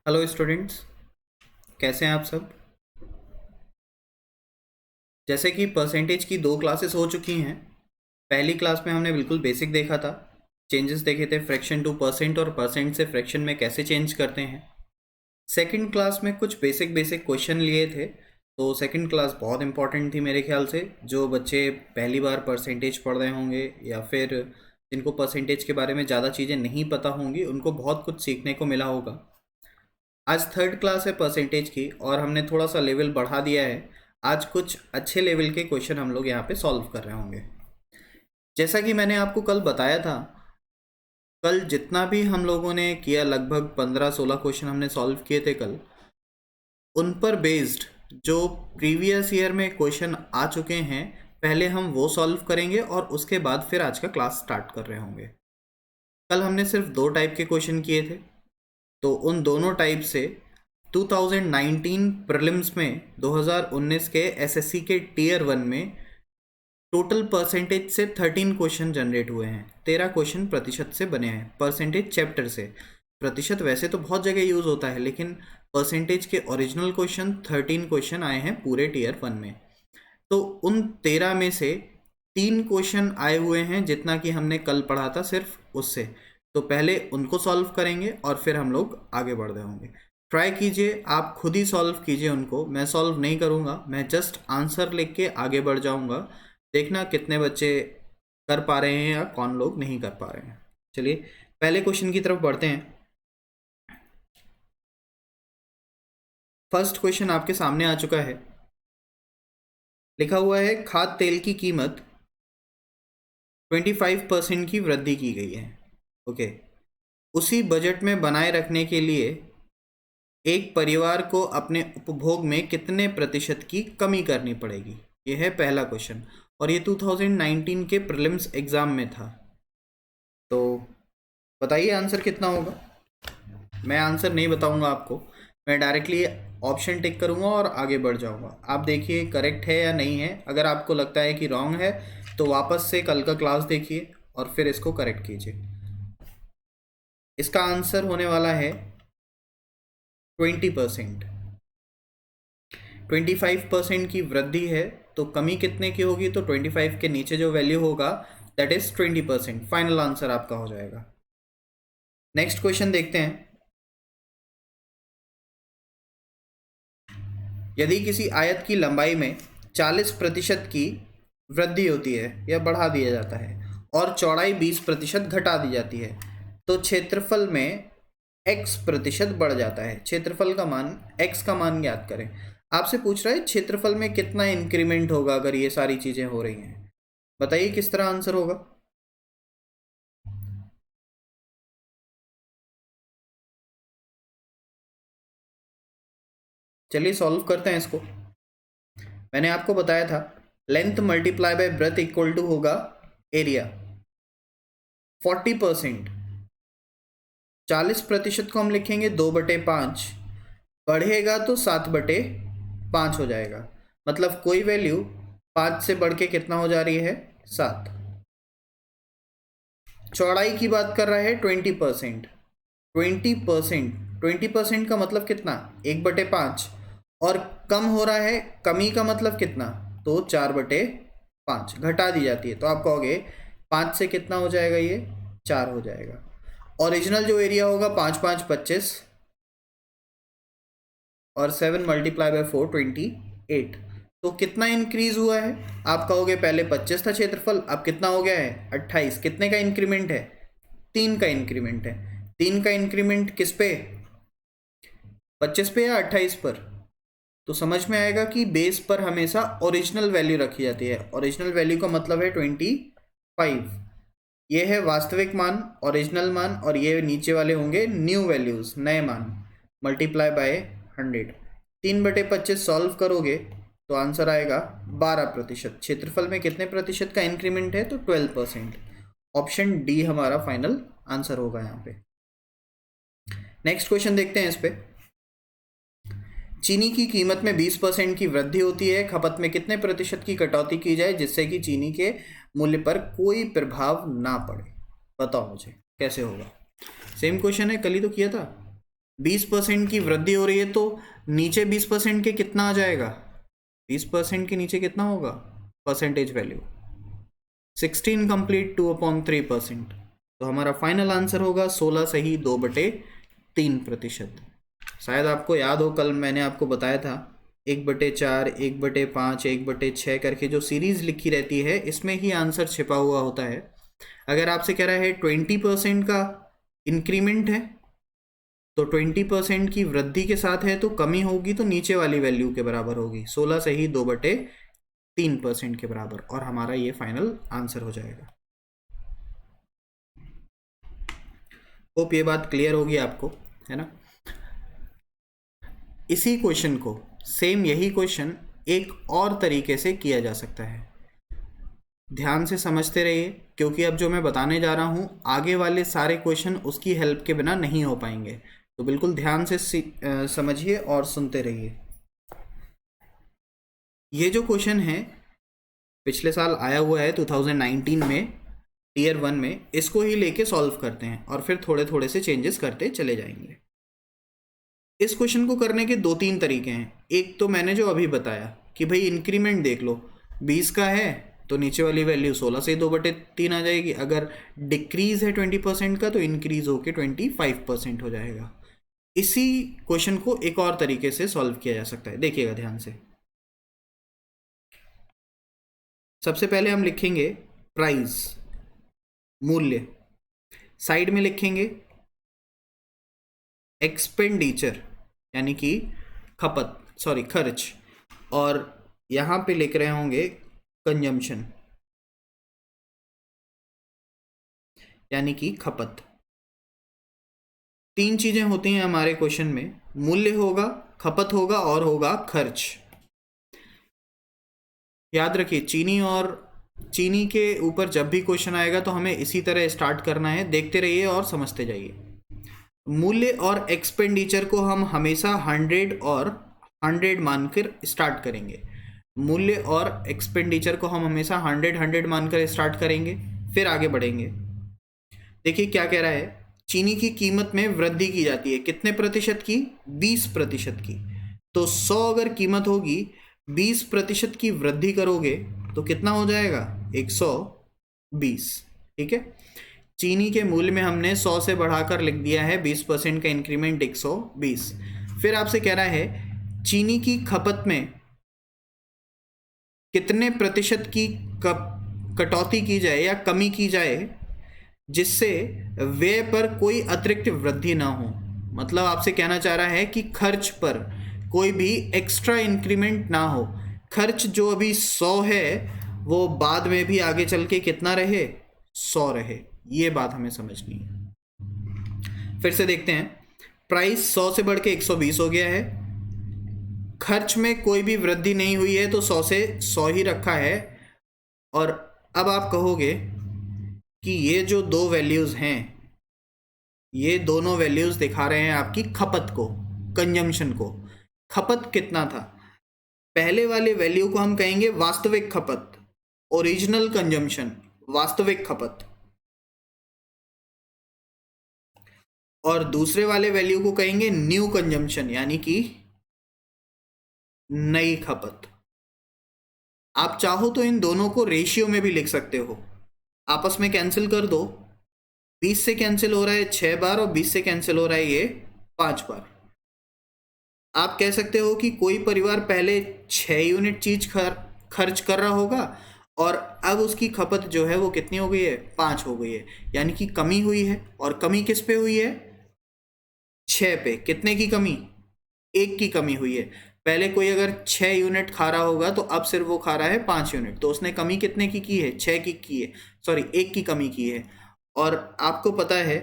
Hello students, कैसे हैं आप सब। जैसे कि परसेंटेज की दो क्लासेस हो चुकी हैं। पहली क्लास में हमने बिल्कुल बेसिक देखा था, चेंजेस देखे थे फ्रैक्शन टू परसेंट और परसेंट से फ्रैक्शन में कैसे चेंज करते हैं। सेकंड क्लास में कुछ बेसिक बेसिक क्वेश्चन लिए थे, तो सेकंड क्लास बहुत इंपॉर्टेंट थी मेरे ख्याल से। जो बच्चे पहली बार परसेंटेज पढ़ रहे होंगे या फिर जिनको परसेंटेज के बारे में ज़्यादा चीज़ें नहीं पता होंगी, उनको बहुत कुछ सीखने को मिला होगा। आज थर्ड क्लास है परसेंटेज की और हमने थोड़ा सा लेवल बढ़ा दिया है। आज कुछ अच्छे लेवल के क्वेश्चन हम लोग यहाँ पे सॉल्व कर रहे होंगे। जैसा कि मैंने आपको कल बताया था, कल जितना भी हम लोगों ने किया, लगभग 15-16 क्वेश्चन हमने सॉल्व किए थे कल। उन पर बेस्ड जो प्रीवियस ईयर में क्वेश्चन आ चुके हैं, पहले हम वो सॉल्व करेंगे और उसके बाद फिर आज का क्लास स्टार्ट कर रहे होंगे। कल हमने सिर्फ दो टाइप के क्वेश्चन किए थे, तो उन दोनों टाइप से 2019 प्रीलिम्स में 2019 के एसएससी के टीयर 1 में टोटल परसेंटेज से 13 क्वेश्चन जनरेट हुए हैं। 13 क्वेश्चन प्रतिशत से बने हैं, परसेंटेज चैप्टर से। प्रतिशत वैसे तो बहुत जगह यूज होता है, लेकिन परसेंटेज के ओरिजिनल क्वेश्चन 13 क्वेश्चन आए हैं पूरे टीयर 1 में। तो उन 13 में से 3 क्वेश्चन आए हुए हैं, जितना कि हमने कल पढ़ा था सिर्फ उससे। तो पहले उनको सॉल्व करेंगे और फिर हम लोग आगे बढ़ रहे होंगे। ट्राई कीजिए, आप खुद ही सॉल्व कीजिए उनको, मैं सॉल्व नहीं करूँगा, मैं जस्ट आंसर लिख के आगे बढ़ जाऊँगा। देखना कितने बच्चे कर पा रहे हैं या कौन लोग नहीं कर पा रहे हैं। चलिए पहले क्वेश्चन की तरफ बढ़ते हैं। फर्स्ट क्वेश्चन आपके सामने आ चुका है। लिखा हुआ है खाद्य तेल की कीमत 25% की वृद्धि की गई है। ओके, उसी बजट में बनाए रखने के लिए एक परिवार को अपने उपभोग में कितने प्रतिशत की कमी करनी पड़ेगी। यह है पहला क्वेश्चन और ये 2019 के प्रीलिम्स एग्जाम में था। तो बताइए आंसर कितना होगा। मैं आंसर नहीं बताऊंगा आपको, मैं डायरेक्टली ऑप्शन टिक करूंगा और आगे बढ़ जाऊंगा। आप देखिए करेक्ट है या नहीं है। अगर आपको लगता है कि रॉन्ग है तो वापस से कल का क्लास देखिए और फिर इसको करेक्ट कीजिए। इसका आंसर होने वाला है 20%। 25% की वृद्धि है तो कमी कितने की होगी, तो 25 के नीचे जो वैल्यू होगा दैट इज 20%। फाइनल आंसर आपका हो जाएगा। नेक्स्ट क्वेश्चन देखते हैं। यदि किसी आयत की लंबाई में 40% की वृद्धि होती है या बढ़ा दिया जाता है और चौड़ाई 20% घटा दी जाती है, तो क्षेत्रफल में x प्रतिशत बढ़ जाता है। क्षेत्रफल का मान, x का मान ज्ञात करें। आपसे पूछ रहा है क्षेत्रफल में कितना इंक्रीमेंट होगा अगर ये सारी चीजें हो रही हैं। बताइए किस तरह आंसर होगा। चलिए सॉल्व करते हैं इसको। मैंने आपको बताया था length multiply by breadth equal to होगा एरिया। 40%, 40% को हम लिखेंगे 2/5, बढ़ेगा तो 7/5 हो जाएगा। मतलब कोई वैल्यू 5 से बढ़ के कितना हो जा रही है, 7। चौड़ाई की बात कर रहा है 20%। 20%, 20% का मतलब कितना, 1/5। और कम हो रहा है, कमी का मतलब कितना, तो 4/5 घटा दी जाती है। तो आप कहोगे 5 से कितना हो जाएगा, ये 4 हो जाएगा। ओरिजिनल जो एरिया होगा 5 5 25 और 7 मल्टीप्लाई बाय 4 28। तो कितना इंक्रीज हुआ है, आप कहोगे पहले 25 था क्षेत्रफल, अब कितना हो गया है 28। कितने का इंक्रीमेंट है, 3 का इंक्रीमेंट है। 3 का इंक्रीमेंट किस पे, 25 पे या 28 पर। तो समझ में आएगा कि बेस पर हमेशा ओरिजिनल वैल्यू रखी जाती है। ओरिजिनल वैल्यू का मतलब है 25। ये है वास्तविक मान, ओरिजिनल मान, और ये नीचे वाले होंगे न्यू वैल्यूज, नए मान। Multiply by 100। 3/25 सॉल्व करोगे तो आंसर आएगा 12%। क्षेत्रफल में कितने प्रतिशत का इंक्रीमेंट है, तो 12%। ऑप्शन डी हमारा फाइनल आंसर होगा यहाँ पे। नेक्स्ट क्वेश्चन देखते हैं इस पे। चीनी की कीमत में 20% की वृद्धि होती है, खपत में कितने प्रतिशत की कटौती की जाए जिससे कि चीनी के मूल्य पर कोई प्रभाव ना पड़े। बताओ मुझे कैसे होगा। सेम क्वेश्चन है, कल ही तो किया था। 20% की वृद्धि हो रही है तो नीचे 20% के कितना आ जाएगा? 20% के नीचे कितना होगा परसेंटेज वैल्यू? 16 कंप्लीट 2/3%। तो हमारा फाइनल आंसर होगा 16 सही 2/3%। शायद आपको याद हो, कल मैंने आपको बताया था 1/4, 1/5, 1/6 करके जो सीरीज लिखी रहती है इसमें ही आंसर छिपा हुआ होता है। अगर आपसे कह रहा है 20% का इंक्रीमेंट है तो 20% की वृद्धि के साथ है तो कमी होगी तो नीचे वाली वैल्यू के बराबर होगी, 16 से ही 2/3% के बराबर, और हमारा ये फाइनल आंसर हो जाएगा। होप ये बात क्लियर होगी आपको, है ना। इसी क्वेश्चन को, सेम यही क्वेश्चन एक और तरीके से किया जा सकता है। ध्यान से समझते रहिए क्योंकि अब जो मैं बताने जा रहा हूँ आगे वाले सारे क्वेश्चन उसकी हेल्प के बिना नहीं हो पाएंगे, तो बिल्कुल ध्यान से समझिए और सुनते रहिए। ये जो क्वेश्चन है पिछले साल आया हुआ है 2019 में टीयर 1 में, इसको ही लेके सॉल्व करते हैं और फिर थोड़े थोड़े से चेंजेस करते चले जाएंगे। इस क्वेश्चन को करने के 2-3 तरीके हैं। एक तो मैंने जो अभी बताया कि भाई इंक्रीमेंट देख लो, 20 का है तो नीचे वाली वैल्यू 16 से 2/3 आ जाएगी। अगर डिक्रीज है 20% का तो इंक्रीज होके 25% हो जाएगा। इसी क्वेश्चन को एक और तरीके से सॉल्व किया जा सकता है, देखिएगा ध्यान से। सबसे पहले हम लिखेंगे प्राइस, मूल्य, साइड में लिखेंगे एक्सपेंडिचर यानी कि खर्च, और यहां पे लिख रहे होंगे कंजम्पशन यानी कि खपत। 3 चीजें होती हैं हमारे क्वेश्चन में, मूल्य होगा, खपत होगा और होगा खर्च। याद रखिए चीनी के ऊपर जब भी क्वेश्चन आएगा तो हमें इसी तरह स्टार्ट करना है, देखते रहिए और समझते जाइए। मूल्य और एक्सपेंडिचर को हम हमेशा 100 और 100 मानकर स्टार्ट करेंगे। मूल्य और एक्सपेंडिचर को हम हमेशा 100 मानकर स्टार्ट करेंगे, फिर आगे बढ़ेंगे। देखिए क्या कह रहा है, चीनी की कीमत में वृद्धि की जाती है, कितने प्रतिशत की? 20% की। तो 100 अगर कीमत होगी, 20% की वृद्धि करोगे तो कितना हो जाएगा? 120। ठीक है, चीनी के मूल्य में हमने 100 से बढ़ाकर लिख दिया है 20% का इंक्रीमेंट 120। फिर आपसे कह रहा है चीनी की खपत में कितने प्रतिशत की कटौती की जाए या कमी की जाए जिससे व्यय पर कोई अतिरिक्त वृद्धि ना हो। मतलब आपसे कहना चाह रहा है कि खर्च पर कोई भी एक्स्ट्रा इंक्रीमेंट ना हो। खर्च जो अभी 100 है वो बाद में भी आगे चल के कितना रहे? 100 रहे। ये बात हमें समझनी है। फिर से देखते हैं, प्राइस 100 से बढ़ के 120 हो गया है, खर्च में कोई भी वृद्धि नहीं हुई है तो 100 से 100 ही रखा है। और अब आप कहोगे कि ये जो दो वैल्यूज हैं, ये दोनों वैल्यूज दिखा रहे हैं आपकी खपत को, कंजम्पशन को। खपत कितना था? पहले वाले वैल्यू को हम कहेंगे वास्तविक खपत, ओरिजिनल कंजम्पशन, वास्तविक खपत, और दूसरे वाले वैल्यू को कहेंगे न्यू कंजम्पशन यानी कि नई खपत। आप चाहो तो इन दोनों को रेशियो में भी लिख सकते हो, आपस में कैंसिल कर दो। 20 से कैंसिल हो रहा है 6 बार और 20 से कैंसिल हो रहा है ये 5 बार। आप कह सकते हो कि कोई परिवार पहले 6 यूनिट चीज खर्च कर रहा होगा और अब उसकी खपत जो है वो कितनी हो गई है? 5 हो गई है, यानी कि कमी हुई है। और कमी किस पे हुई है? 6 पे। कितने की कमी? 1 की कमी हुई है। पहले कोई अगर 6 यूनिट खा रहा होगा तो अब सिर्फ वो खा रहा है 5 यूनिट, तो उसने कमी कितने की है? 6 की है, सॉरी 1 की कमी की है। और आपको पता है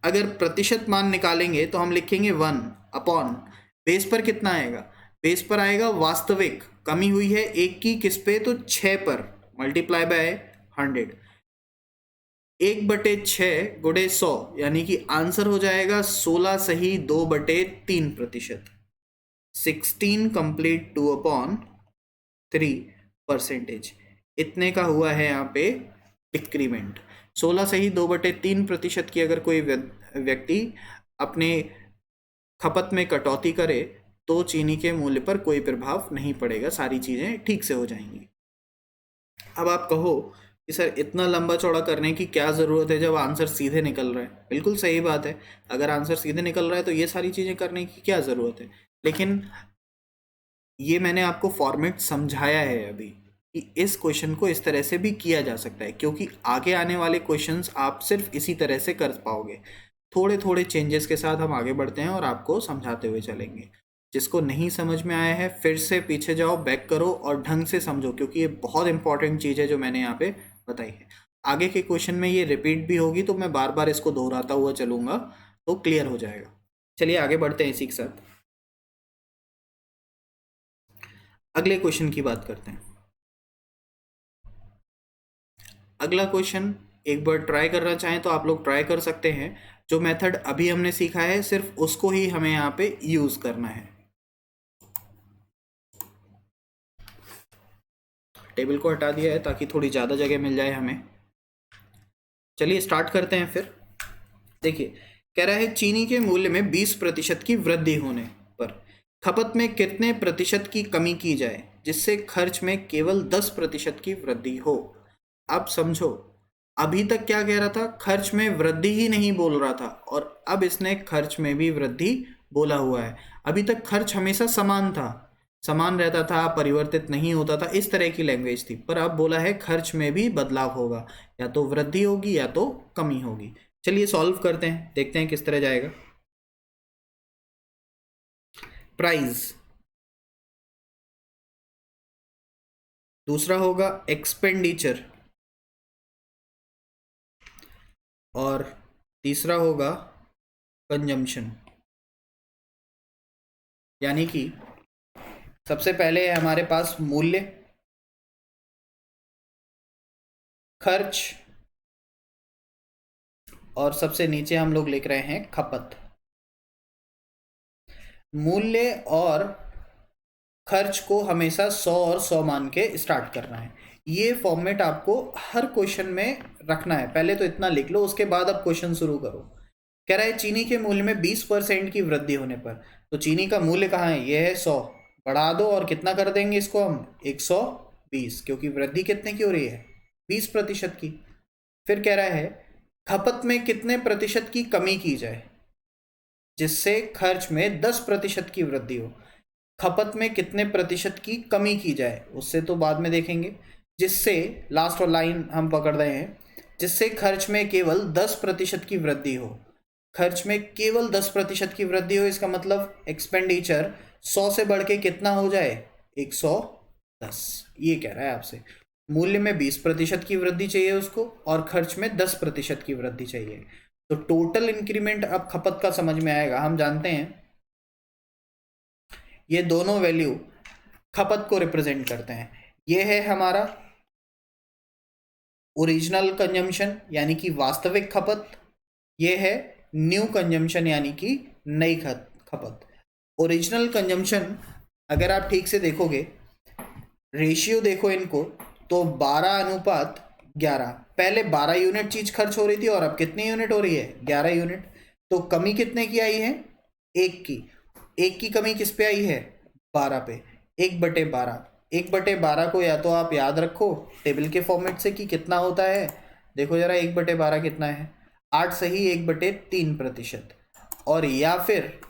अगर प्रतिशत मान निकालेंगे तो हम लिखेंगे 1 अपॉन बेस पर कितना आएगा? बेस पर आएगा वास्तविक, कमी हुई है 1 की, किस पे? तो 6 पर, मल्टीप्लाई बाय 100। 1/6 गुणे 100 यानी कि आंसर हो जाएगा 16 सही 2/3%। 16 कंप्लीट 2/3%। इतने का हुआ है यहाँ पे डिक्रीमेंट। 16 सही 2/3% की अगर कोई व्यक्ति अपने खपत में कटौती करे तो चीनी के मूल्य पर कोई प्रभाव नहीं पड़ेगा, सारी चीज़ें ठीक से हो जाएंगी। अब आप कहो कि सर इतना लंबा चौड़ा करने की क्या ज़रूरत है जब आंसर सीधे निकल रहा है। बिल्कुल सही बात है, अगर आंसर सीधे निकल रहा है तो ये सारी चीज़ें करने की क्या ज़रूरत है। लेकिन ये मैंने आपको फॉर्मेट समझाया है अभी कि इस क्वेश्चन को इस तरह से भी किया जा सकता है, क्योंकि आगे आने वाले क्वेश्चंस आप सिर्फ इसी तरह से कर पाओगे। थोड़े थोड़े चेंजेस के साथ हम आगे बढ़ते हैं और आपको समझाते हुए चलेंगे। जिसको नहीं समझ में आया है फिर से पीछे जाओ, बैक करो और ढंग से समझो, क्योंकि ये बहुत इंपॉर्टेंट चीज़ है जो मैंने यहाँ पे बताई है। आगे के क्वेश्चन में ये रिपीट भी होगी तो मैं बार बार इसको दोहराता हुआ चलूँगा तो क्लियर हो जाएगा। चलिए आगे बढ़ते हैं इसी के साथ, अगले क्वेश्चन की बात करते हैं। अगला क्वेश्चन एक बार ट्राई करना चाहें तो आप लोग ट्राई कर सकते हैं। जो मेथड अभी हमने सीखा है सिर्फ उसको ही हमें यहाँ पे यूज करना है। टेबल को हटा दिया है ताकि थोड़ी ज़्यादा जगह मिल जाए हमें। चलिए स्टार्ट करते हैं फिर। देखिए कह रहा है चीनी के मूल्य में 20% की वृद्धि होने पर खपत में कितने प्रतिशत की कमी की जाए जिससे खर्च में केवल 10% की वृद्धि हो। अब समझो, अभी तक क्या कह रहा था, खर्च में वृद्धि ही नहीं बोल रहा था और अब इसने खर्च में भी वृद्धि बोला हुआ है। अभी तक खर्च हमेशा समान था, समान रहता था, परिवर्तित नहीं होता था, इस तरह की लैंग्वेज थी। पर अब बोला है खर्च में भी बदलाव होगा, या तो वृद्धि होगी या तो कमी होगी। चलिए सॉल्व करते हैं, देखते हैं किस तरह जाएगा। प्राइस, दूसरा होगा एक्सपेंडिचर और तीसरा होगा कंजम्पशन। यानी कि सबसे पहले है हमारे पास मूल्य, खर्च और सबसे नीचे हम लोग लिख रहे हैं खपत। मूल्य और खर्च को हमेशा 100 और 100 मान के स्टार्ट करना है। ये फॉर्मेट आपको हर क्वेश्चन में रखना है। पहले तो इतना लिख लो, उसके बाद अब क्वेश्चन शुरू करो। कह रहा है चीनी के मूल्य में 20% की वृद्धि होने पर, तो चीनी का मूल्य कहाँ है, ये है 100, बढ़ा दो और कितना कर देंगे इसको हम 120, क्योंकि वृद्धि कितने की हो रही है, 20% की। फिर कह रहा है खपत में कितने प्रतिशत की कमी की जाए जिससे खर्च में 10% की वृद्धि हो। खपत में कितने प्रतिशत की कमी की जाए, उससे तो बाद में देखेंगे। जिससे, लास्ट लाइन हम पकड़ रहे हैं, जिससे खर्च में केवल 10% की वृद्धि हो। खर्च में केवल 10% की वृद्धि हो, इसका मतलब एक्सपेंडिचर 100 से बढ़ के कितना हो जाए, 110। ये कह रहा है आपसे। मूल्य में 20% की वृद्धि चाहिए उसको और खर्च में 10% की वृद्धि चाहिए। तो टोटल इंक्रीमेंट अब खपत का समझ में आएगा। हम जानते हैं ये दोनों वैल्यू खपत को रिप्रेजेंट करते हैं। ये है हमारा ओरिजिनल कंजम्पशन यानी कि वास्तविक खपत, ये है न्यू कंजम्पशन यानी कि नई खपत। ओरिजिनल कंजम्पशन अगर आप ठीक से देखोगे, रेशियो देखो इनको, तो 12:11। पहले 12 यूनिट चीज खर्च हो रही थी और अब कितनी यूनिट हो रही है, 11 यूनिट। तो कमी कितने की आई है, 1 की। 1 की कमी किस पे आई है, 12 पे। 1/12, 1/12 को या तो आप याद रखो टेबल के फॉर्मेट से कि कितना होता है। देखो जरा 1/12 कितना है, 8 सही 1/3%। और या फिर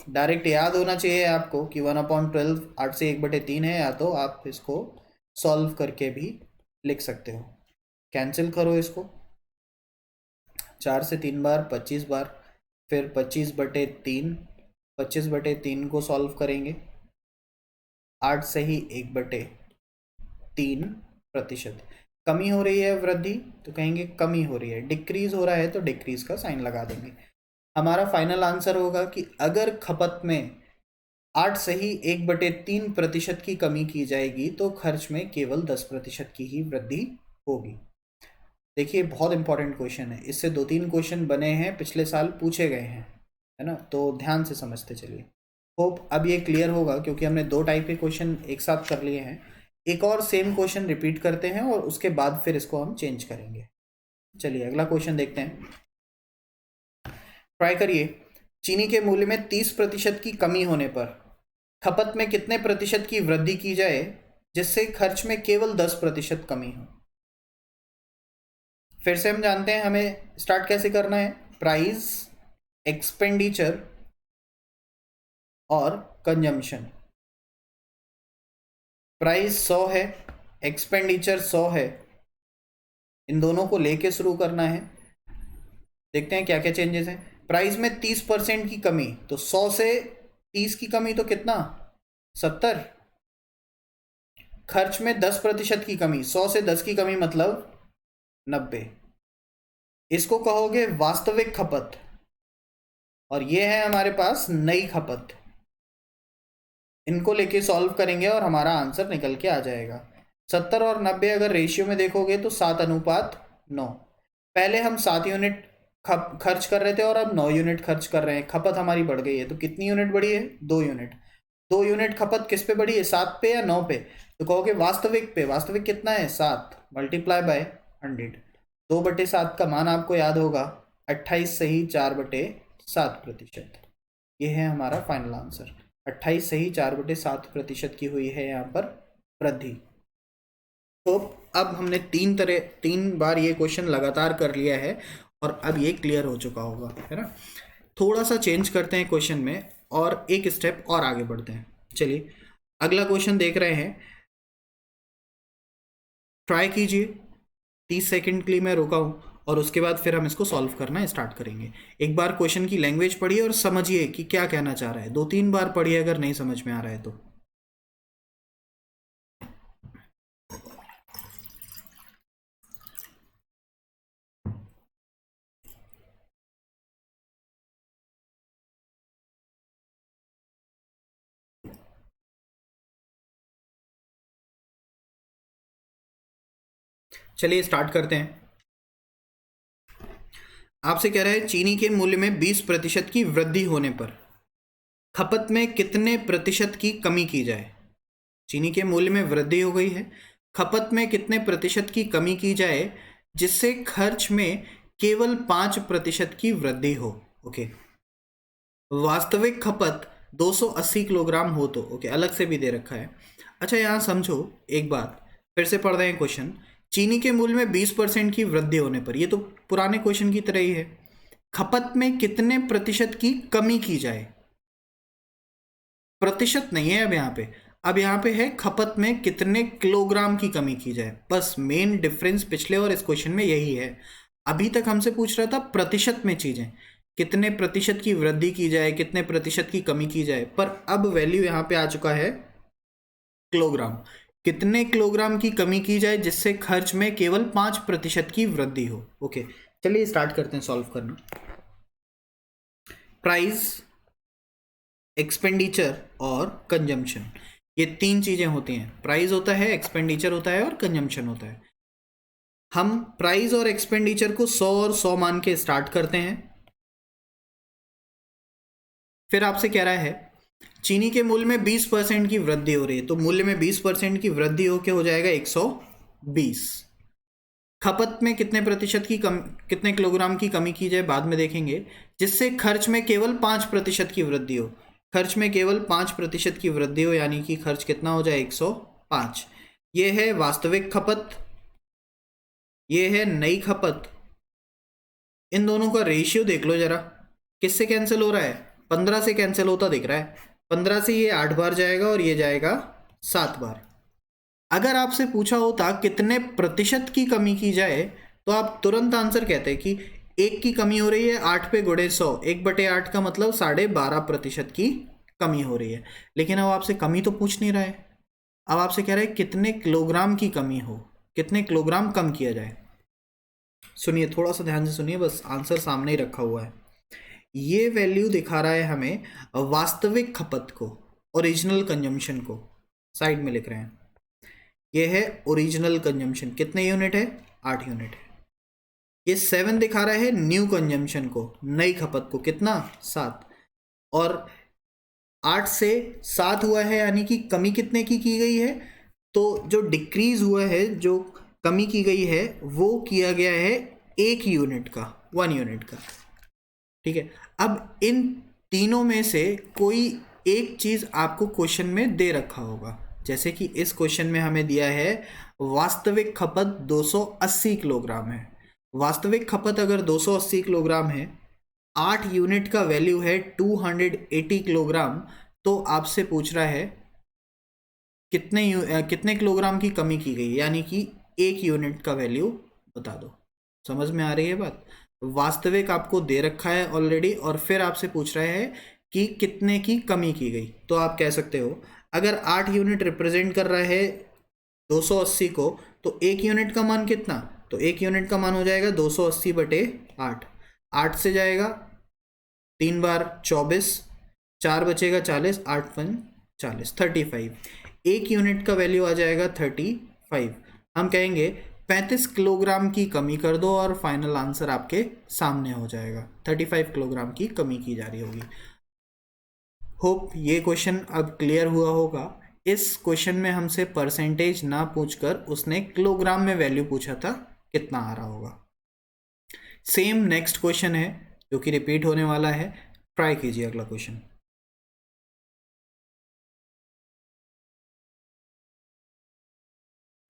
डायरेक्ट याद होना चाहिए आपको कि 1/12 8 से 1/3 है, या तो आप इसको सॉल्व करके भी लिख सकते हो। कैंसिल करो इसको, 4 से 3 बार 25 बार, फिर 25/3, 25/3 को सॉल्व करेंगे, 8 से ही 1/3%। कमी हो रही है वृद्धि तो कहेंगे कमी हो रही है, डिक्रीज हो रहा है तो डिक्रीज का साइन लगा देंगे। हमारा फाइनल आंसर होगा कि अगर खपत में 8 से ही 1/3% की कमी की जाएगी तो खर्च में केवल 10% की ही वृद्धि होगी। देखिए बहुत इंपॉर्टेंट क्वेश्चन है, इससे 2-3 क्वेश्चन बने हैं, पिछले साल पूछे गए हैं, है ना। तो ध्यान से समझते चलिए। होप अब ये क्लियर होगा, क्योंकि हमने 2 टाइप के क्वेश्चन एक साथ कर लिए हैं। एक और सेम क्वेश्चन रिपीट करते हैं और उसके बाद फिर इसको हम चेंज करेंगे। चलिए अगला क्वेश्चन देखते हैं, ट्राई करिए। चीनी के मूल्य में 30% की कमी होने पर खपत में कितने प्रतिशत की वृद्धि की जाए जिससे खर्च में केवल 10% कमी हो। फिर से हम जानते हैं हमें स्टार्ट कैसे करना है। प्राइस, एक्सपेंडिचर और कंजम्पशन। प्राइस 100 है, एक्सपेंडिचर 100 है, इन दोनों को लेके शुरू करना है। देखते हैं क्या क्या चेंजेस हैं। प्राइस में 30% की कमी, तो 100 से 30 की कमी तो कितना, 70। खर्च में 10% की कमी, 100 से 10 की कमी मतलब 90। इसको कहोगे वास्तविक खपत, और ये है हमारे पास नई खपत। इनको लेके सॉल्व करेंगे और हमारा आंसर निकल के आ जाएगा। 70 और 90 अगर रेशियो में देखोगे तो 7:9। पहले हम 7 यूनिट खर्च कर रहे थे और अब 9 यूनिट खर्च कर रहे हैं। खपत हमारी बढ़ गई है, तो कितनी यूनिट बढ़ी है, 2 यूनिट। 2 यूनिट खपत किस पे बढ़ी है, 7 पे या 9 पे, तो कहोगे वास्तविक पे। वास्तविक कितना है, 7 मल्टीप्लाई बाय 100। 2/7 का मान आपको याद होगा 28 सही 4/7%। ये है हमारा फाइनल आंसर। 28 सही 4/7% की हुई है यहाँ पर वृद्धि। तो अब हमने 3 बार ये क्वेश्चन लगातार कर लिया है और अब ये क्लियर हो चुका होगा, है ना। थोड़ा सा चेंज करते हैं क्वेश्चन में और एक स्टेप और आगे बढ़ते हैं। चलिए अगला क्वेश्चन देख रहे हैं, ट्राई कीजिए। 30 सेकंड के लिए मैं रुका हूं और उसके बाद फिर हम इसको सॉल्व करना स्टार्ट करेंगे। एक बार क्वेश्चन की लैंग्वेज पढ़िए और समझिए कि क्या कहना चाह रहा है। 2-3 बार पढ़िए अगर नहीं समझ में आ रहा है तो। चलिए स्टार्ट करते हैं। आपसे कह रहा है चीनी के मूल्य में 20% की वृद्धि होने पर खपत में कितने प्रतिशत की कमी की जाए। चीनी के मूल्य में वृद्धि हो गई है, खपत में कितने प्रतिशत की कमी की जाए जिससे खर्च में केवल 5% की वृद्धि हो। ओके, वास्तविक खपत 280 किलोग्राम हो तो ओके, अलग से भी दे रखा है। अच्छा यहां समझो एक बात, फिर से पढ़ रहे हैं क्वेश्चन। चीनी के मूल्य में 20% की वृद्धि होने पर, ये तो पुराने क्वेश्चन की तरह ही है, खपत में कितने प्रतिशत की कमी की जाए। प्रतिशत नहीं है अब यहाँ पे है खपत में कितने किलोग्राम की कमी की जाए। बस मेन डिफरेंस पिछले और इस क्वेश्चन में यही है। अभी तक हमसे पूछ रहा था प्रतिशत में चीजें, कितने प्रतिशत की वृद्धि की जाए, कितने प्रतिशत की कमी की जाए, पर अब वैल्यू यहाँ पे आ चुका है किलोग्राम। कितने किलोग्राम की कमी की जाए जिससे खर्च में केवल 5% की वृद्धि हो। ओके चलिए स्टार्ट करते हैं सॉल्व करना। प्राइस, एक्सपेंडिचर और कंजम्पशन, ये 3 चीजें होती हैं। प्राइस होता है, एक्सपेंडिचर होता है और कंजम्पशन होता है। हम प्राइस और एक्सपेंडिचर को 100 और 100 मान के स्टार्ट करते हैं। फिर आपसे कह रहा है चीनी के मूल्य में 20% की वृद्धि हो रही है, तो मूल्य में 20% की वृद्धि होकर हो जाएगा 120। खपत में कितने प्रतिशत की कितने किलोग्राम की कमी की जाए बाद में देखेंगे, जिससे खर्च में केवल 5% की वृद्धि हो। खर्च में केवल 5% की वृद्धि हो, यानी कि खर्च कितना हो जाए 105। ये है वास्तविक खपत, ये है नई खपत। इन दोनों का रेशियो देख लो जरा, किससे कैंसिल हो रहा है, 15 से कैंसिल होता दिख रहा है। 15 से ये 8 बार जाएगा और ये जाएगा 7 बार। अगर आपसे पूछा होता कितने प्रतिशत की कमी की जाए तो आप तुरंत आंसर कहते कि 1 की कमी हो रही है, 8 पे गुणे 100, 1/8 का मतलब 12.5% की कमी हो रही है। लेकिन अब आपसे कमी तो पूछ नहीं रहा है, अब आपसे कह रहा है कितने किलोग्राम की कमी हो, कितने किलोग्राम कम किया जाए। सुनिए थोड़ा सा ध्यान से सुनिए, बस आंसर सामने ही रखा हुआ है। ये वैल्यू दिखा रहा है हमें वास्तविक खपत को, ओरिजिनल कंजम्पशन को साइड में लिख रहे हैं। ये है ओरिजिनल कंजम्पशन, कितने यूनिट है, 8 यूनिट है। ये 7 दिखा रहा है न्यू कंजम्पशन को, नई खपत को, कितना 7, और 8 से 7 हुआ है, यानी कि कमी कितने की गई है, तो जो डिक्रीज हुआ है, जो कमी की गई है वो किया गया है 1 यूनिट का, 1 यूनिट का। ठीक है, अब इन तीनों में से कोई एक चीज़ आपको क्वेश्चन में दे रखा होगा। जैसे कि इस क्वेश्चन में हमें दिया है वास्तविक खपत 280 किलोग्राम है। वास्तविक खपत अगर 280 किलोग्राम है, 8 यूनिट का वैल्यू है 280 किलोग्राम, तो आपसे पूछ रहा है कितने किलोग्राम की कमी की गई, यानी कि 1 यूनिट का वैल्यू बता दो। समझ में आ रही है बात? वास्तविक आपको दे रखा है ऑलरेडी और फिर आपसे पूछ रहा है कि कितने की कमी की गई। तो आप कह सकते हो अगर 8 यूनिट रिप्रेजेंट कर रहा है 280 को, तो 1 यूनिट का मान कितना? तो 1 यूनिट का मान हो जाएगा 280 बटे 8। 8 से जाएगा 3 बार 24, 4 बचेगा 40, 8 पन 40, 35। 1 यूनिट का वैल्यू आ जाएगा 35। हम कहेंगे 35 किलोग्राम की कमी कर दो और फाइनल आंसर आपके सामने हो जाएगा। 35 किलोग्राम की कमी की जा रही होगी। होप ये क्वेश्चन अब क्लियर हुआ होगा। इस क्वेश्चन में हमसे परसेंटेज ना पूछकर उसने किलोग्राम में वैल्यू पूछा था, कितना आ रहा होगा। सेम नेक्स्ट क्वेश्चन है जो कि रिपीट होने वाला है। ट्राई कीजिए अगला क्वेश्चन।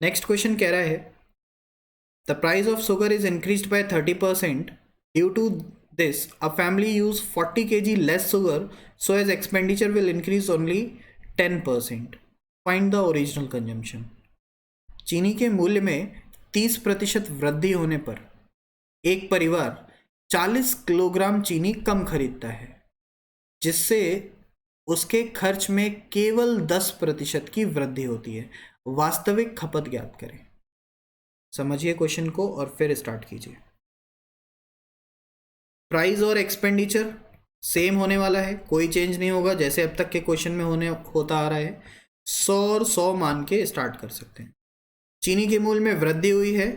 नेक्स्ट क्वेश्चन कह रहा है the price of sugar is increased by 30%। Due to this a family use 40 kg less sugar, so as expenditure will increase only 10%. Find the original consumption. चीनी के मूल्य में 30% वृद्धि होने पर एक परिवार 40 किलोग्राम चीनी कम खरीदता है, जिससे उसके खर्च में केवल 10% की वृद्धि होती है। वास्तविक खपत ज्ञात करें। समझिए क्वेश्चन को और फिर स्टार्ट कीजिए। प्राइस और एक्सपेंडिचर सेम होने वाला है, कोई चेंज नहीं होगा, जैसे अब तक के क्वेश्चन में होता आ रहा है। 100 और 100 मान के स्टार्ट कर सकते हैं। चीनी के मूल्य में वृद्धि हुई है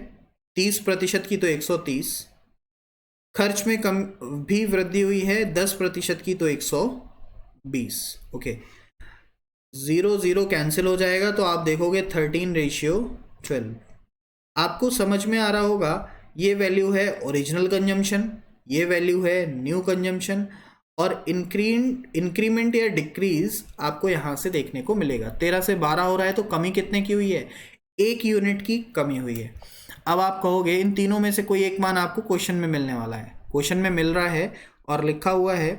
30% की, तो 130। खर्च में कम भी वृद्धि हुई है 10% की, तो 120। ओके, 0 0 कैंसिल हो जाएगा, तो आप देखोगे 13:12। आपको समझ में आ रहा होगा ये वैल्यू है ओरिजिनल कंजम्पशन, ये वैल्यू है न्यू कंजम्पशन, और इंक्रीमेंट या डिक्रीज आपको यहां से देखने को मिलेगा। 13 से 12 हो रहा है, तो कमी कितने की हुई है? 1 यूनिट की कमी हुई है। अब आप कहोगे इन तीनों में से कोई एक मान आपको क्वेश्चन में मिलने वाला है। क्वेश्चन में मिल रहा है और लिखा हुआ है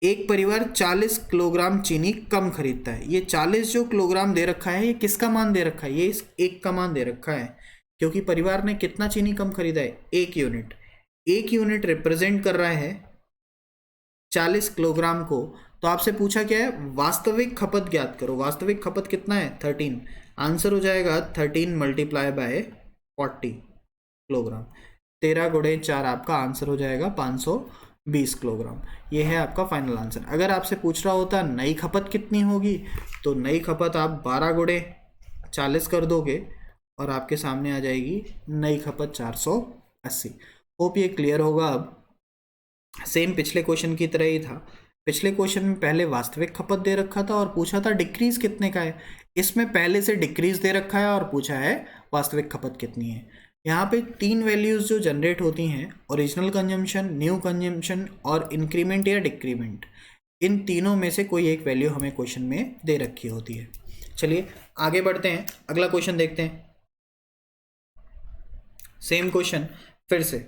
एक परिवार 40 किलोग्राम चीनी कम खरीदता है। ये 40 जो किलोग्राम दे रखा है, ये किसका मान दे रखा है? ये इस एक का मान दे रखा है, क्योंकि परिवार ने कितना चीनी कम खरीदा है? 1 यूनिट। 1 यूनिट रिप्रेजेंट कर रहा है 40 किलोग्राम को। तो आपसे पूछा क्या है? वास्तविक खपत ज्ञात करो। वास्तविक खपत कितना है? 13। आंसर हो जाएगा 13 मल्टीप्लाई बाय 40 किलोग्राम। 13 गुणे 4 आपका आंसर हो जाएगा 520 किलोग्राम। ये है आपका फाइनल आंसर। अगर आपसे पूछ रहा होता नई खपत कितनी होगी, तो नई खपत आप 12 गुणे 40 कर दोगे और आपके सामने आ जाएगी नई खपत 480। होप ये क्लियर होगा। अब सेम पिछले क्वेश्चन की तरह ही था। पिछले क्वेश्चन में पहले वास्तविक खपत दे रखा था और पूछा था डिक्रीज कितने का है। इसमें पहले से डिक्रीज दे रखा है और पूछा है वास्तविक खपत कितनी है। यहाँ पे 3 वैल्यूज जो जनरेट होती हैं, ओरिजिनल कंजम्पशन, न्यू कंजम्पशन और इंक्रीमेंट या डिक्रीमेंट, इन तीनों में से कोई एक वैल्यू हमें क्वेश्चन में दे रखी होती है। चलिए आगे बढ़ते हैं, अगला क्वेश्चन देखते हैं। सेम क्वेश्चन फिर से।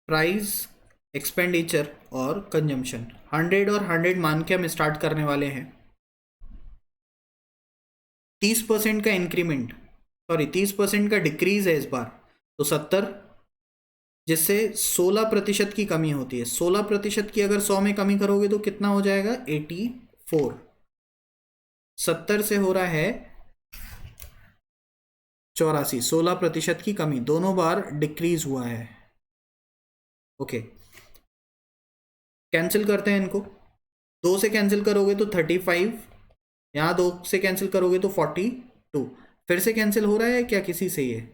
प्राइस, एक्सपेंडिचर और कंजम्पशन 100 और 100 मान के हम स्टार्ट करने वाले हैं। 30% का इंक्रीमेंट, सॉरी 30% का डिक्रीज है इस बार, तो 70, जिससे 16% की कमी होती है। 16% की अगर 100 में कमी करोगे तो कितना हो जाएगा? 84। 70 से हो रहा है 84। 16% की कमी, दोनों बार डिक्रीज हुआ है। ओके, कैंसिल करते हैं इनको। 2 से कैंसिल करोगे तो 35, यहाँ 2 से कैंसिल करोगे तो 42। फिर से कैंसिल हो रहा है क्या किसी से? ये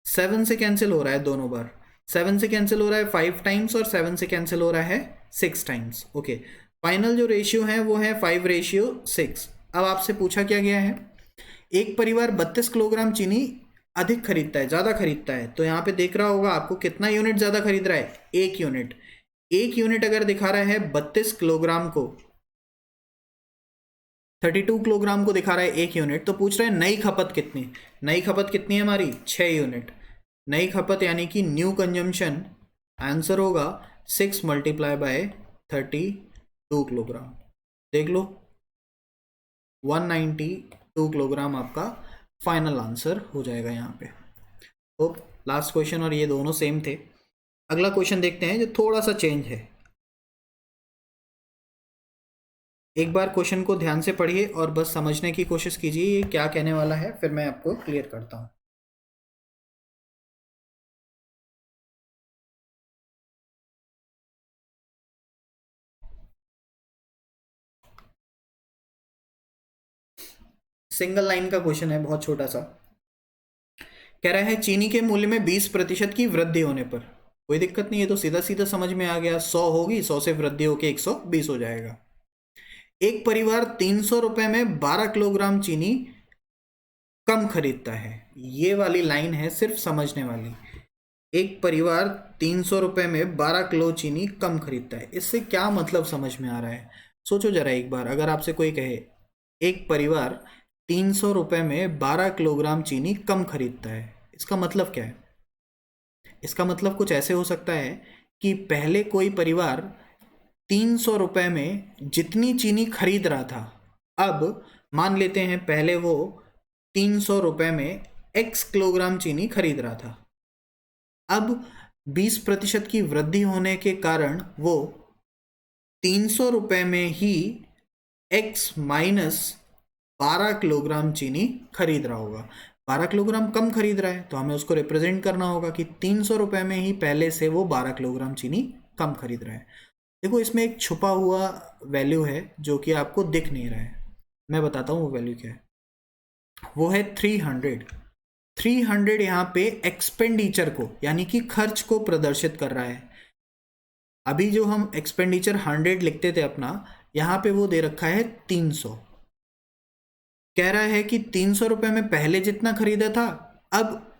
7 से कैंसिल हो रहा है दोनों बार। 7 से कैंसिल हो रहा है 5 टाइम्स और 7 से कैंसिल हो रहा है 6 टाइम्स। ओके, फाइनल जो रेशियो है वो है 5:6। अब आपसे पूछा क्या गया है? एक परिवार 32 किलोग्राम चीनी अधिक खरीदता है, ज़्यादा खरीदता है, तो यहाँ पे देख रहा होगा आपको कितना यूनिट ज़्यादा खरीद रहा है, 1 यूनिट। 1 यूनिट अगर दिखा रहा है 32 किलोग्राम को, 32 किलोग्राम को दिखा रहा है 1 यूनिट, तो पूछ रहा है नई खपत कितनी। नई खपत कितनी है हमारी, 6 यूनिट। नई खपत यानी कि न्यू कंजम्पशन, आंसर होगा 6 मल्टीप्लाई बाय 32 किलोग्राम। देख लो 192 किलोग्राम आपका फाइनल आंसर हो जाएगा यहाँ पे। तो लास्ट क्वेश्चन और ये दोनों सेम थे। अगला क्वेश्चन देखते हैं जो थोड़ा सा चेंज है। एक बार क्वेश्चन को ध्यान से पढ़िए और बस समझने की कोशिश कीजिए ये क्या कहने वाला है, फिर मैं आपको क्लियर करता हूँ। सिंगल लाइन का क्वेश्चन है, बहुत छोटा सा। कह रहा है चीनी के मूल्य में 20% की वृद्धि होने पर, कोई दिक्कत नहीं है, तो सीधा सीधा समझ में आ गया, 100 होगी, 100 से वृद्धि होके 120 हो जाएगा। एक परिवार 300 रुपए में 12 किलोग्राम चीनी कम खरीदता है। ये वाली लाइन है सिर्फ समझने वाली। एक परिवार 300 रुपए में 12 किलो चीनी कम खरीदता है, इससे क्या मतलब समझ में आ रहा है? सोचो जरा एक बार, अगर आपसे कोई कहे एक परिवार 300 रुपए में 12 किलोग्राम चीनी कम खरीदता है, इसका मतलब क्या है? इसका मतलब कुछ ऐसे हो सकता है कि पहले कोई परिवार 300 रुपए में जितनी चीनी खरीद रहा था, अब मान लेते हैं पहले वो 300 रुपए में x किलोग्राम चीनी खरीद रहा था, अब 20% की वृद्धि होने के कारण वो 300 रुपए में ही x माइनस 12 किलोग्राम चीनी खरीद रहा होगा। 12 किलोग्राम कम खरीद रहा है, तो हमें उसको रिप्रेजेंट करना होगा कि 300 रुपए में ही पहले से वो 12 किलोग्राम चीनी कम खरीद रहा है। देखो इसमें एक छुपा हुआ वैल्यू है जो कि आपको दिख नहीं रहा है, मैं बताता हूँ वो वैल्यू क्या है। वो है 300। 300 यहाँ पे एक्सपेंडिचर को यानी कि खर्च को प्रदर्शित कर रहा है। अभी जो हम एक्सपेंडिचर 100 लिखते थे अपना, यहाँ पे वो दे रखा है 300। कह रहा है कि 300 रुपए में पहले जितना खरीदा था, अब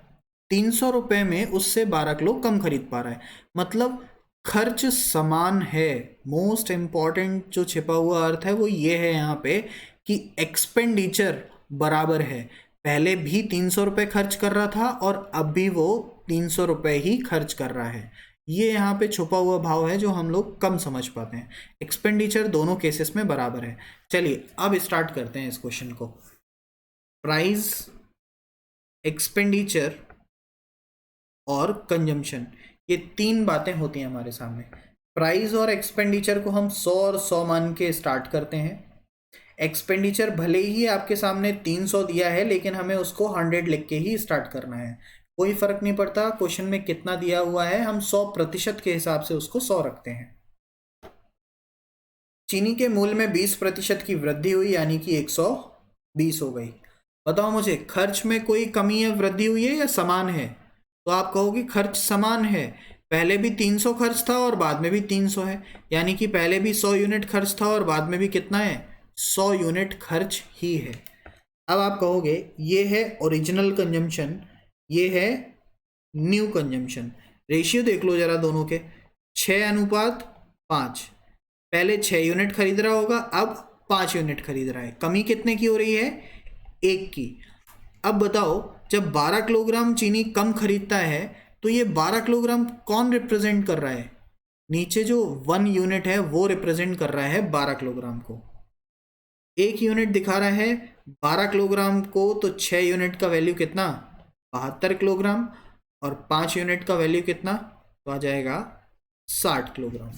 300 रुपए में उससे 12 किलो कम खरीद पा रहा है, मतलब खर्च समान है। मोस्ट इंपॉर्टेंट जो छिपा हुआ अर्थ है वो ये है यहाँ पे कि एक्सपेंडिचर बराबर है। पहले भी 300 रुपये खर्च कर रहा था और अब भी वो 300 रुपये ही खर्च कर रहा है। ये यहाँ पे छुपा हुआ भाव है जो हम लोग कम समझ पाते हैं। एक्सपेंडिचर दोनों केसेस में बराबर है। चलिए अब स्टार्ट करते हैं इस क्वेश्चन को। प्राइस, एक्सपेंडिचर और कंजम्पशन, ये तीन बातें होती हैं हमारे सामने। प्राइस और एक्सपेंडिचर को हम 100 और 100 मान के स्टार्ट करते हैं। एक्सपेंडिचर भले ही आपके सामने 300 दिया है, लेकिन हमें उसको 100 लिख के ही स्टार्ट करना है। कोई फर्क नहीं पड़ता क्वेश्चन में कितना दिया हुआ है, हम 100% के हिसाब से उसको 100 रखते हैं। चीनी के मूल्य में 20% की वृद्धि हुई यानी कि 120 हो गई। बताओ मुझे खर्च में कोई कमी या वृद्धि हुई है या समान है? तो आप कहोगे खर्च समान है, पहले भी 300 खर्च था और बाद में भी 300 है, यानी कि पहले भी 100 यूनिट खर्च था और बाद में भी कितना है, 100 यूनिट खर्च ही है। अब आप कहोगे ये है ओरिजिनल कंजम्पशन, ये है न्यू कंजम्पशन। रेशियो देख लो जरा दोनों के, 6:5। पहले 6 यूनिट खरीद रहा होगा, अब 5 यूनिट खरीद रहा है, कमी कितने की हो रही है, 1 की। अब बताओ जब 12 किलोग्राम चीनी कम खरीदता है तो ये 12 किलोग्राम कौन रिप्रेजेंट कर रहा है? नीचे जो 1 यूनिट है वो रिप्रेजेंट कर रहा है 12 किलोग्राम को। 1 यूनिट दिखा रहा है 12 किलोग्राम को, तो 6 यूनिट का वैल्यू कितना, 72 किलोग्राम, और 5 यूनिट का वैल्यू कितना, तो आ जाएगा 60 किलोग्राम।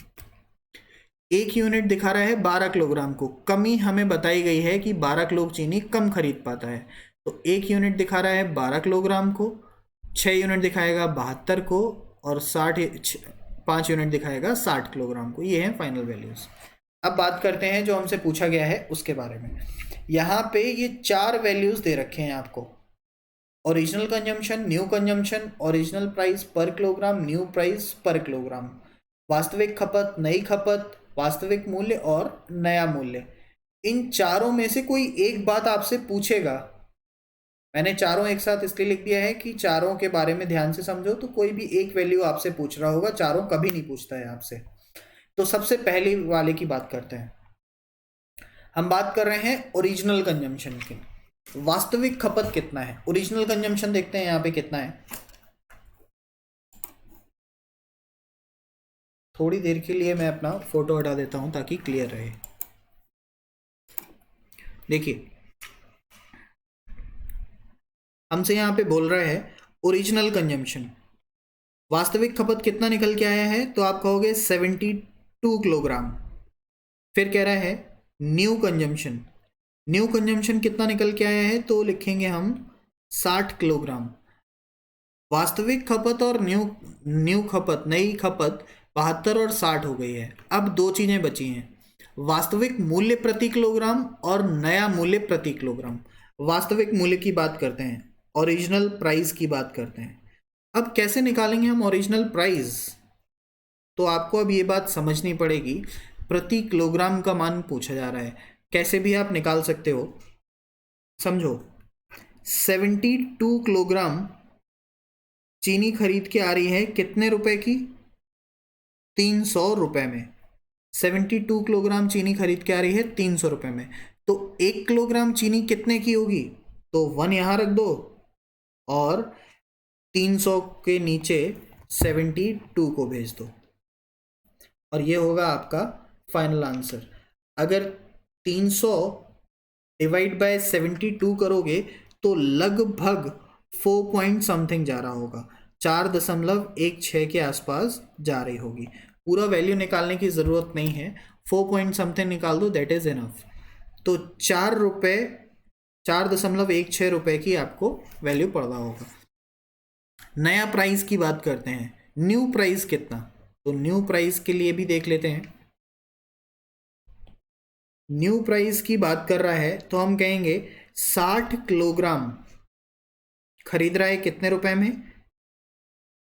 1 यूनिट दिखा रहा है 12 किलोग्राम को, कमी हमें बताई गई है कि 12 किलो चीनी कम खरीद पाता है, तो 1 यूनिट दिखा रहा है 12 किलोग्राम को, 6 यूनिट दिखाएगा 72 को, और 5 यूनिट दिखाएगा 60 किलोग्राम को। ये हैं फाइनल वैल्यूज। अब बात करते हैं जो हमसे पूछा गया है उसके बारे में। यहाँ पे ये 4 वैल्यूज दे रखे हैं आपको, original consumption, new consumption, original price पर किलोग्राम, न्यू प्राइस पर किलोग्राम, वास्तविक खपत, नई खपत, वास्तविक मूल्य और नया मूल्य। इन चारों में से कोई एक बात आपसे पूछेगा मैंने चारों एक साथ इसलिए लिख दिया है कि चारों के बारे में ध्यान से समझो, तो कोई भी एक वैल्यू आपसे पूछ रहा होगा, चारों कभी नहीं पूछता है आपसे। तो सबसे पहली वाले की बात करते हैं। हम बात कर रहे हैं ओरिजिनल कंजम्पशन की। वास्तविक खपत कितना है, ओरिजिनल कंजम्पशन देखते हैं यहाँ पे कितना है। थोड़ी देर के लिए मैं अपना फोटो हटा देता हूं ताकि क्लियर रहे। देखिए हमसे यहाँ पे बोल रहा है ओरिजिनल कंजम्पशन, वास्तविक खपत कितना निकल के आया है, तो आप कहोगे 72 किलोग्राम। फिर कह रहा है न्यू कंजम्पशन, न्यू कंजम्पशन कितना निकल के आया है, तो लिखेंगे हम 60 किलोग्राम। वास्तविक खपत और न्यू न्यू खपत, नई खपत 72 और 60 हो गई है। अब दो चीजें बची हैं, वास्तविक मूल्य प्रति किलोग्राम और नया मूल्य प्रति किलोग्राम। वास्तविक मूल्य की बात करते हैं, ओरिजिनल प्राइस की बात करते हैं। अब कैसे निकालेंगे हम ओरिजिनल प्राइस, तो आपको अब ये बात समझनी पड़ेगी। प्रति किलोग्राम का मान पूछा जा रहा है, कैसे भी आप निकाल सकते हो, समझो। 72 किलोग्राम चीनी खरीद के आ रही है कितने रुपए की, 300 रुपए में। 72 किलोग्राम चीनी खरीद के आ रही है 300 रुपए में। तो 1 किलोग्राम चीनी कितने की होगी, तो 1 यहां रख दो और 300 के नीचे 72 को भेज दो, और ये होगा आपका फाइनल आंसर। अगर 300 डिवाइड बाय 72 करोगे तो लगभग 4 पॉइंट समथिंग जा रहा होगा, 4.16 के आसपास जा रही होगी। पूरा वैल्यू निकालने की ज़रूरत नहीं है, 4 पॉइंट समथिंग निकाल दो, दैट इज इनफ। तो 4.16 रुपए की आपको वैल्यू पड़ रहा होगा। नया प्राइस की बात करते हैं, न्यू प्राइस कितना, तो न्यू प्राइस के लिए भी देख लेते हैं। न्यू प्राइस की बात कर रहा है तो हम कहेंगे 60 किलोग्राम खरीद रहा है कितने रुपए में,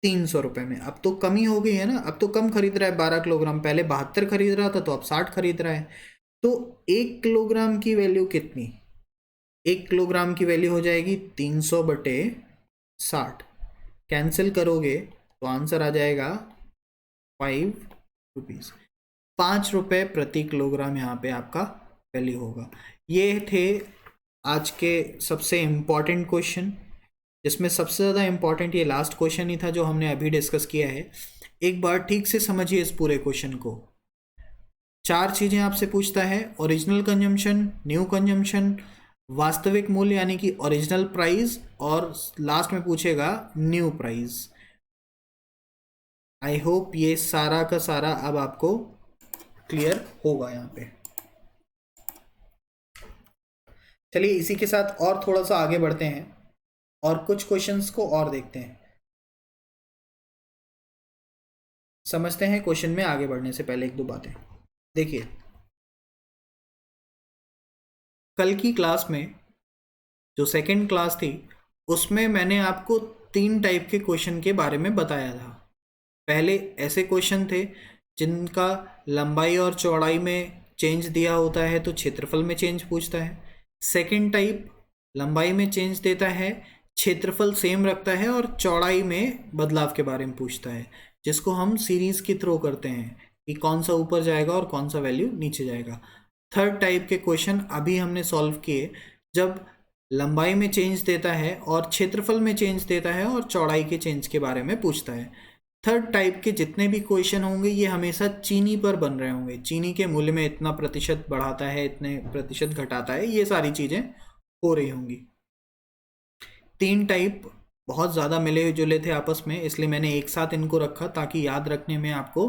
300 रुपए में। अब तो कमी हो गई है ना, अब तो कम खरीद रहा है 12 किलोग्राम, पहले 72 खरीद रहा था तो अब 60 खरीद रहा है। तो 1 किलोग्राम की वैल्यू कितनी, 1 किलोग्राम की वैल्यू हो जाएगी 300 बटे 60, कैंसिल करोगे तो आंसर आ जाएगा 5 रुपीज, 5 रुपए प्रति किलोग्राम यहाँ पे आपका वैल्यू होगा। ये थे आज के सबसे इम्पॉर्टेंट क्वेश्चन, जिसमें सबसे ज़्यादा इम्पॉर्टेंट ये लास्ट क्वेश्चन ही था जो हमने अभी डिस्कस किया है। एक बार ठीक से समझिए इस पूरे क्वेश्चन को। 4 चीज़ें आपसे पूछता है, ओरिजिनल कंजम्पशन, न्यू कंजम्पशन, वास्तविक मूल्य यानी कि ओरिजिनल प्राइस, और लास्ट में पूछेगा न्यू प्राइस। आई होप ये सारा का सारा अब आपको क्लियर होगा यहाँ पे। चलिए इसी के साथ और थोड़ा सा आगे बढ़ते हैं और कुछ क्वेश्चंस को और देखते हैं, समझते हैं क्वेश्चन में आगे बढ़ने से पहले एक दो बातें। देखिए कल की क्लास में जो सेकंड क्लास थी उसमें मैंने आपको 3 टाइप के क्वेश्चन के बारे में बताया था। पहले ऐसे क्वेश्चन थे जिनका लंबाई और चौड़ाई में चेंज दिया होता है तो क्षेत्रफल में चेंज पूछता है। सेकंड टाइप लंबाई में चेंज देता है, क्षेत्रफल सेम रखता है और चौड़ाई में बदलाव के बारे में पूछता है, जिसको हम सीरीज की थ्रो करते हैं कि कौन सा ऊपर जाएगा और कौन सा वैल्यू नीचे जाएगा। थर्ड टाइप के क्वेश्चन अभी हमने सॉल्व किए, जब लंबाई में चेंज देता है और क्षेत्रफल में चेंज देता है और चौड़ाई के चेंज के बारे में पूछता है। थर्ड टाइप के जितने भी क्वेश्चन होंगे ये हमेशा चीनी पर बन रहे होंगे, चीनी के मूल्य में इतना प्रतिशत बढ़ाता है, इतने प्रतिशत घटाता है, ये सारी चीज़ें हो रही होंगी। 3 टाइप बहुत ज़्यादा मिले जुले थे आपस में, इसलिए मैंने एक साथ इनको रखा ताकि याद रखने में आपको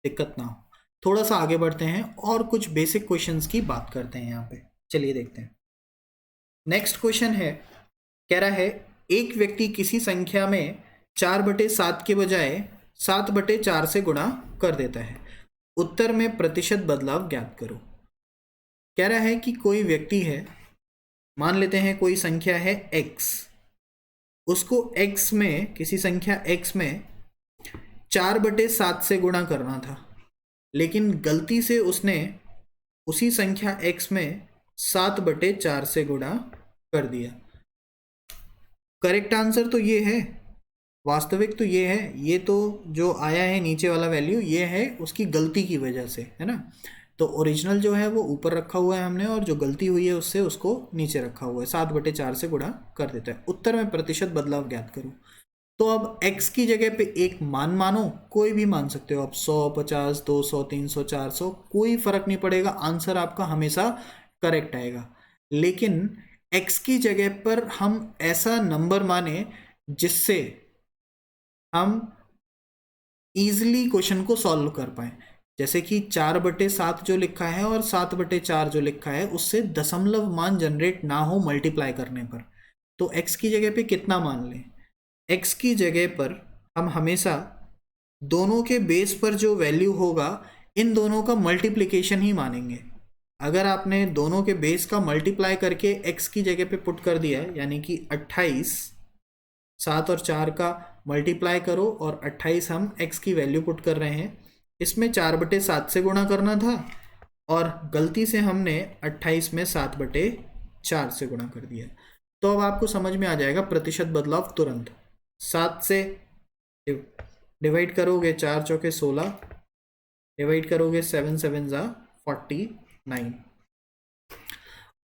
दिक्कत ना हो। थोड़ा सा आगे बढ़ते हैं और कुछ बेसिक क्वेश्चंस की बात करते हैं यहाँ पे। चलिए देखते हैं। नेक्स्ट क्वेश्चन है, कह रहा है एक व्यक्ति किसी संख्या में 4/7 के बजाय 7/4 से गुणा कर देता है, उत्तर में प्रतिशत बदलाव ज्ञात करो। कह रहा है कि कोई व्यक्ति है, मान लेते हैं कोई संख्या है x, उसको x में, किसी संख्या x में 4/7 से गुणा करना था, लेकिन गलती से उसने उसी संख्या x में 7/4 से गुणा कर दिया। करेक्ट आंसर तो ये है, वास्तविक तो ये है, ये तो जो आया है नीचे वाला वैल्यू ये है उसकी गलती की वजह से, है ना। तो ओरिजिनल जो है वो ऊपर रखा हुआ है हमने, और जो गलती हुई है उससे उसको नीचे रखा हुआ है, 7/4 से गुणा कर देता है। उत्तर में प्रतिशत बदलाव ज्ञात करो। तो अब x की जगह पे एक मान मानो, कोई भी मान सकते हो आप, 100, 50, 200, 300, 400, कोई फर्क नहीं पड़ेगा, आंसर आपका हमेशा करेक्ट आएगा। लेकिन x की जगह पर हम ऐसा नंबर माने जिससे हम इजिली क्वेश्चन को सॉल्व कर पाए। जैसे कि 4/7 जो लिखा है और 7/4 जो लिखा है, उससे दशमलव मान जनरेट ना हो मल्टीप्लाई करने पर। तो x की जगह पे कितना मान लें? x की जगह पर हम हमेशा दोनों के बेस पर जो वैल्यू होगा इन दोनों का मल्टीप्लिकेशन ही मानेंगे। अगर आपने दोनों के बेस का मल्टीप्लाई करके x की जगह पे पुट कर दिया है, यानी कि 28, 7 और 4 का मल्टीप्लाई करो और 28 हम x की वैल्यू पुट कर रहे हैं। इसमें 4/7 से गुणा करना था और गलती से हमने 28 में 7/4 से गुणा कर दिया। तो अब आपको समझ में आ जाएगा प्रतिशत बदलाव तुरंत। 7 से डिवाइड करोगे, 4 चौके 16, डिवाइड करोगे 7 7 जा 49।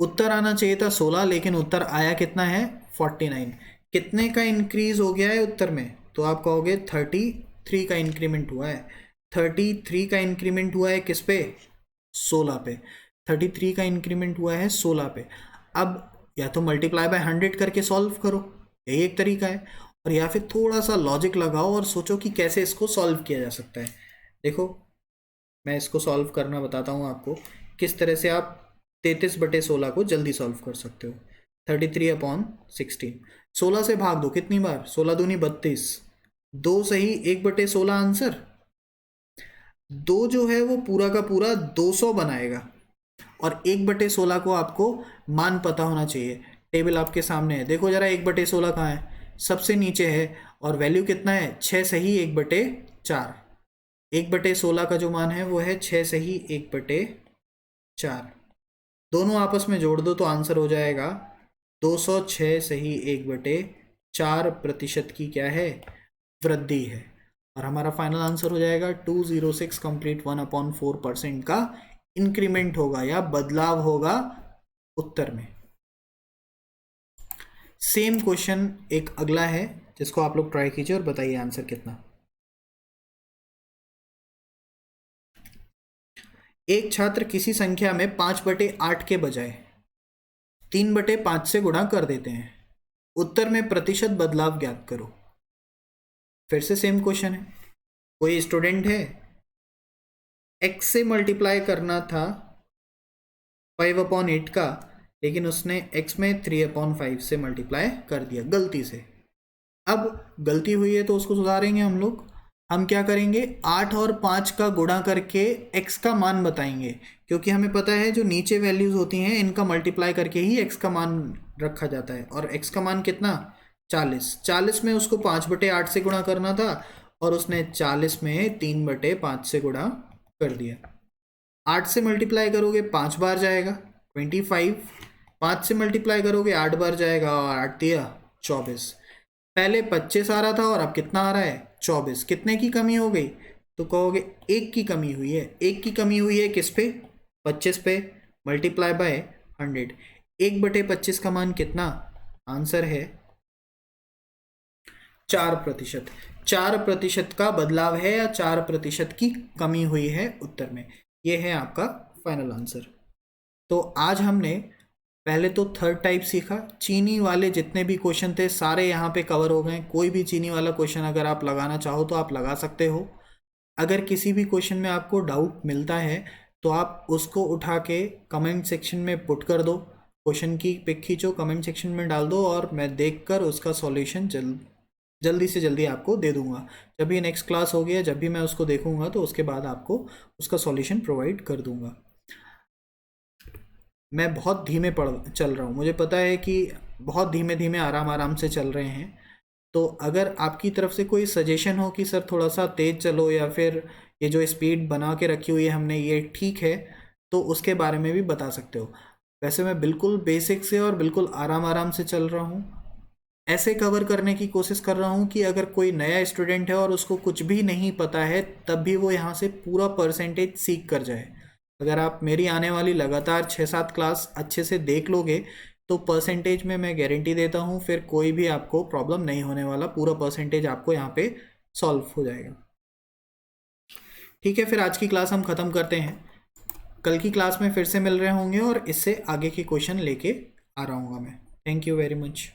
उत्तर आना चाहिए था 16, लेकिन उत्तर आया कितना है? 49। कितने का इंक्रीज हो गया है उत्तर में? तो आप कहोगे 33 का इंक्रीमेंट हुआ है। 33 का इंक्रीमेंट हुआ है किस पे? 16 पे। 33 का इंक्रीमेंट हुआ है 16 पे। अब या तो मल्टीप्लाई बाय 100 करके सॉल्व करो, यही एक तरीका है, और या फिर थोड़ा सा लॉजिक लगाओ और सोचो कि कैसे इसको सॉल्व किया जा सकता है। देखो मैं इसको सॉल्व करना बताता हूँ आपको, किस तरह से आप 33/16 को जल्दी सॉल्व कर सकते हो। 33/16, 16 से भाग दो, कितनी बार? 16 दूनी 32, 2 सही 1/16 आंसर। 2 जो है वो पूरा का पूरा 200 बनाएगा, और 1/16 को आपको मान पता होना चाहिए। टेबल आपके सामने है, देखो जरा 1/16 कहाँ है? सबसे नीचे है, और वैल्यू कितना है? 6 सही 1/4। 1/16 का जो मान है वो है 6 सही 1/4। दोनों आपस में जोड़ दो तो आंसर हो जाएगा 206 सही 1/4 प्रतिशत की क्या है? वृद्धि है। और हमारा फाइनल आंसर हो जाएगा 206 कंप्लीट 1/4% का इंक्रीमेंट होगा या बदलाव होगा उत्तर में। सेम क्वेश्चन एक अगला है जिसको आप लोग ट्राई कीजिए और बताइए आंसर कितना। एक छात्र किसी संख्या में 5/8 के बजाय 3/5 से गुणा कर देते हैं। उत्तर में प्रतिशत बदलाव ज्ञात करो। फिर से सेम क्वेश्चन है। कोई स्टूडेंट है, x से मल्टीप्लाई करना था 5/8 का, लेकिन उसने x में 3/5 से मल्टीप्लाई कर दिया गलती से। अब गलती हुई है तो उसको सुधारेंगे हम लोग। हम क्या करेंगे? 8 और 5 का गुणा करके x का मान बताएंगे, क्योंकि हमें पता है जो नीचे वैल्यूज होती हैं इनका मल्टीप्लाई करके ही x का मान रखा जाता है। और x का मान कितना? 40। 40 में उसको 5/8 से गुणा करना था, और उसने 40 में 3/5 से गुणा कर दिया। 8 से मल्टीप्लाई करोगे 5 बार जाएगा 25, 5 से मल्टीप्लाई करोगे 8 बार जाएगा, और 8 दिया 24। पहले 25 आ रहा था और अब कितना आ रहा है? 24। कितने की कमी हो गई? तो कहोगे 1 की कमी हुई है। 1 की कमी हुई है किस पे? 25 पे। Multiply by 100। 1/25 का मान कितना? आंसर है 4%। 4% का बदलाव है या 4% की कमी हुई है उत्तर में। यह है आपका फाइनल आंसर। तो आज हमने पहले तो थर्ड टाइप सीखा। चीनी वाले जितने भी क्वेश्चन थे सारे यहाँ पे कवर हो गए। कोई भी चीनी वाला क्वेश्चन अगर आप लगाना चाहो तो आप लगा सकते हो। अगर किसी भी क्वेश्चन में आपको डाउट मिलता है तो आप उसको उठा के कमेंट सेक्शन में पुट कर दो। क्वेश्चन की पिक खींचो, कमेंट सेक्शन में डाल दो, और मैं देखकर उसका सॉल्यूशन जल्दी से जल्दी आपको दे दूंगा। जब भी नेक्स्ट क्लास होगी या जब भी मैं उसको देखूंगा तो उसके बाद आपको उसका सॉल्यूशन प्रोवाइड कर दूंगा। मैं बहुत धीमे चल रहा हूँ, मुझे पता है कि बहुत धीमे धीमे आराम से चल रहे हैं। तो अगर आपकी तरफ से कोई सजेशन हो कि सर थोड़ा सा तेज़ चलो, या फिर ये जो स्पीड बना के रखी हुई है हमने ये ठीक है, तो उसके बारे में भी बता सकते हो। वैसे मैं बिल्कुल बेसिक से और बिल्कुल आराम से चल रहा हूँ। ऐसे कवर करने की कोशिश कर रहा हूँ कि अगर कोई नया स्टूडेंट है और उसको कुछ भी नहीं पता है तब भी वो यहाँ से पूरा परसेंटेज सीख कर जाए। अगर आप मेरी आने वाली लगातार 6-7 क्लास अच्छे से देख लोगे तो परसेंटेज में मैं गारंटी देता हूँ फिर कोई भी आपको प्रॉब्लम नहीं होने वाला, पूरा परसेंटेज आपको यहाँ पे सॉल्व हो जाएगा। ठीक है, फिर आज की क्लास हम ख़त्म करते हैं। कल की क्लास में फिर से मिल रहे होंगे और इससे आगे के क्वेश्चन लेके आ रहा हूँगा मैं। Thank you very much.